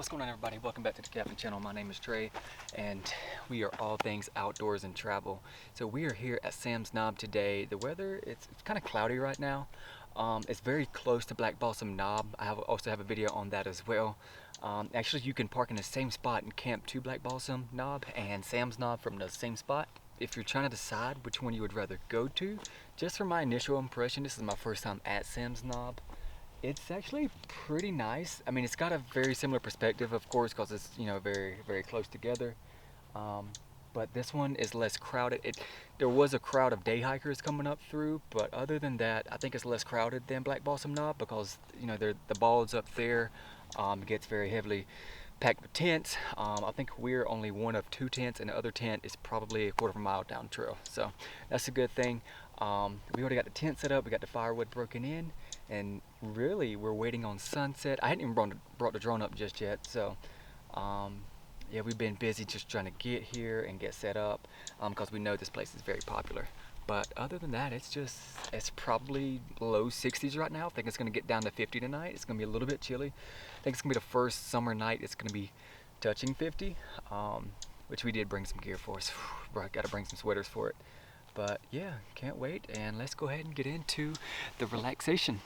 What's going on, everybody? Welcome back to the Captain channel. My name is Trey and we are all things outdoors and travel. So we are here at Sam's Knob today. The weather, it's kind of cloudy right now. It's very close to Black Balsam Knob. Also have a video on that as well. Actually, you can park in the same spot and camp to Black Balsam Knob and Sam's Knob from the same spot. If you're trying to decide which one you would rather go to, just from my initial impression, this is my first time at Sam's Knob. It's actually pretty nice. I mean, it's got a very similar perspective, of course, because it's, very, very close together. But this one is less crowded. There was a crowd of day hikers coming up through, but other than that, I think it's less crowded than Black Balsam Knob because, the balls up there gets very heavily packed with tents. I think we're only one of two tents, and the other tent is probably a quarter of a mile down trail. So that's a good thing. We already got the tent set up. We got the firewood broken in, and really we're waiting on sunset. I hadn't even brought the drone up just yet. So yeah, we've been busy just trying to get here and get set up because we know this place is very popular. But other than that, it's probably low 60s right now. I think it's going to get down to 50 tonight. It's going to be a little bit chilly. I think it's going to be the first summer night it's going to be touching 50, which we did bring some gear for us. Got to bring some sweaters for it. But yeah, can't wait, and let's go ahead and get into the relaxation.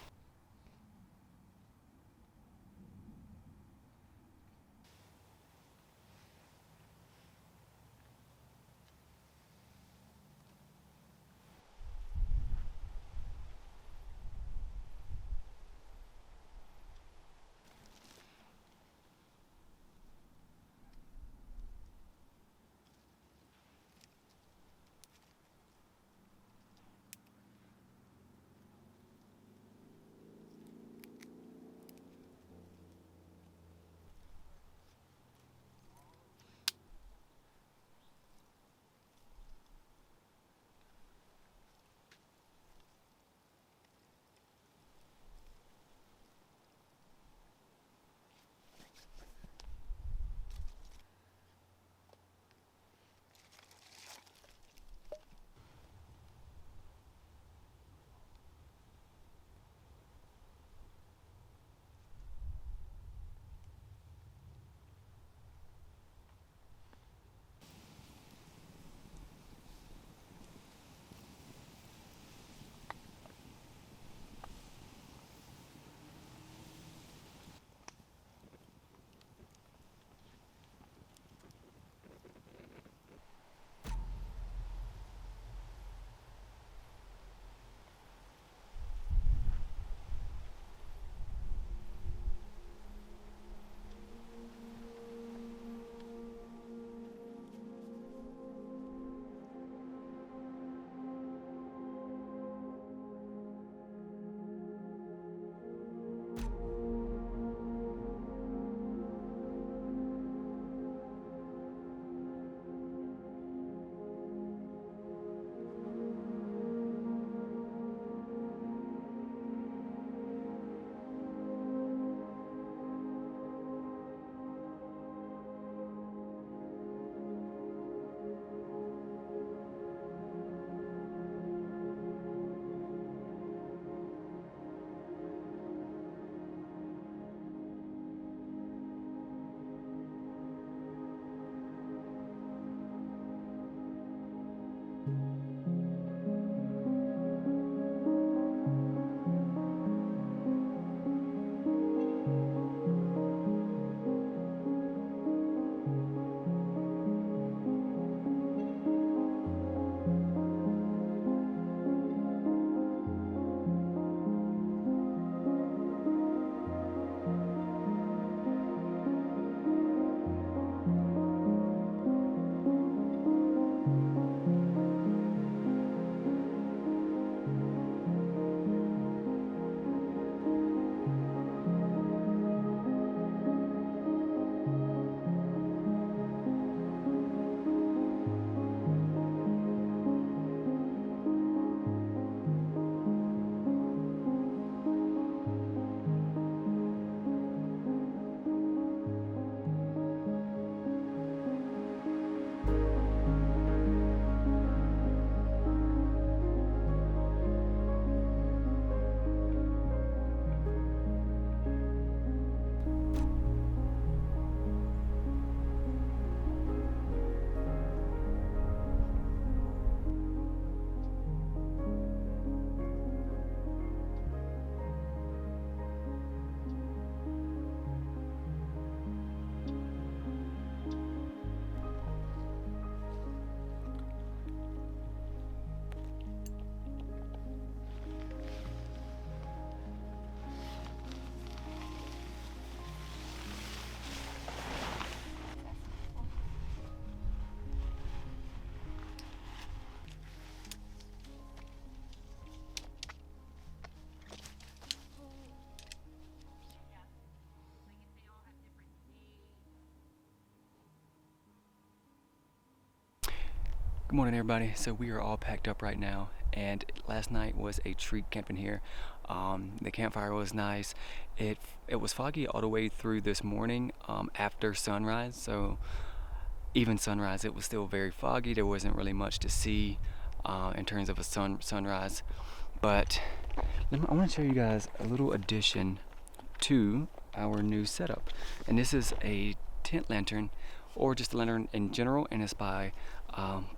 Good morning, everybody. So we are all packed up right now, and last night was a treat camping here. The campfire was nice. It was foggy all the way through this morning after sunrise. So even sunrise, it was still very foggy. There wasn't really much to see in terms of a sunrise. But I want to show you guys a little addition to our new setup, and this is a tent lantern, or just a lantern in general, and it's by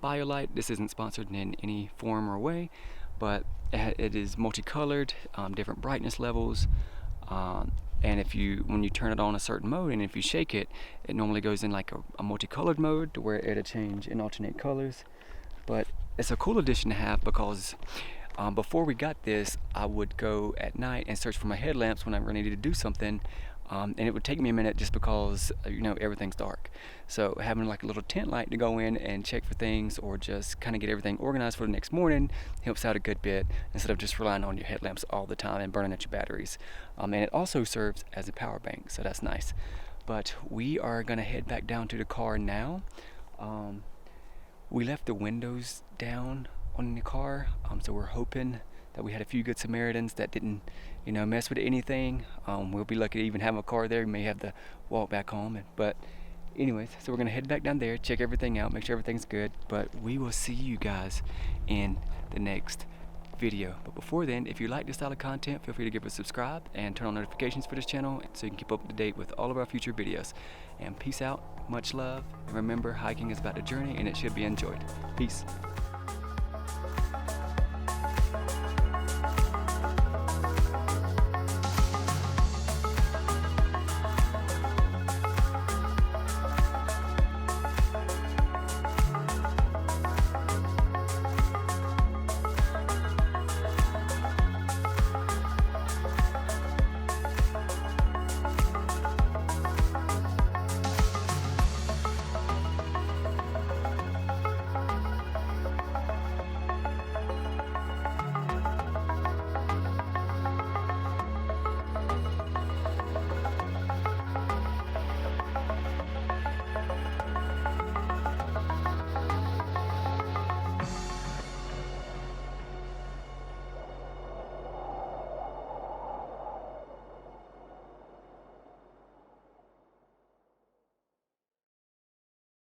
BioLite. This isn't sponsored in any form or way, but it is multicolored, different brightness levels, and when you turn it on a certain mode, and if you shake it, it normally goes in like a multicolored mode to where it'll change and alternate colors. But it's a cool addition to have because before we got this, I would go at night and search for my headlamps whenever I needed to do something, and it would take me a minute just because everything's dark. So having like a little tent light to go in and check for things, or just kind of get everything organized for the next morning, helps out a good bit instead of just relying on your headlamps all the time and burning out your batteries. And it also serves as a power bank, so that's nice. But we are gonna head back down to the car now. We left the windows down on the car, so we're hoping that we had a few good Samaritans that didn't mess with anything. We'll be lucky to even have a car there. We may have to walk back home, but anyways, so we're gonna head back down there, check everything out, make sure everything's good. But we will see you guys in the next video. But before then, if you like this style of content, feel free to give us a subscribe and turn on notifications for this channel so you can keep up to date with all of our future videos. And peace out, much love, and remember, hiking is about a journey and it should be enjoyed. Peace.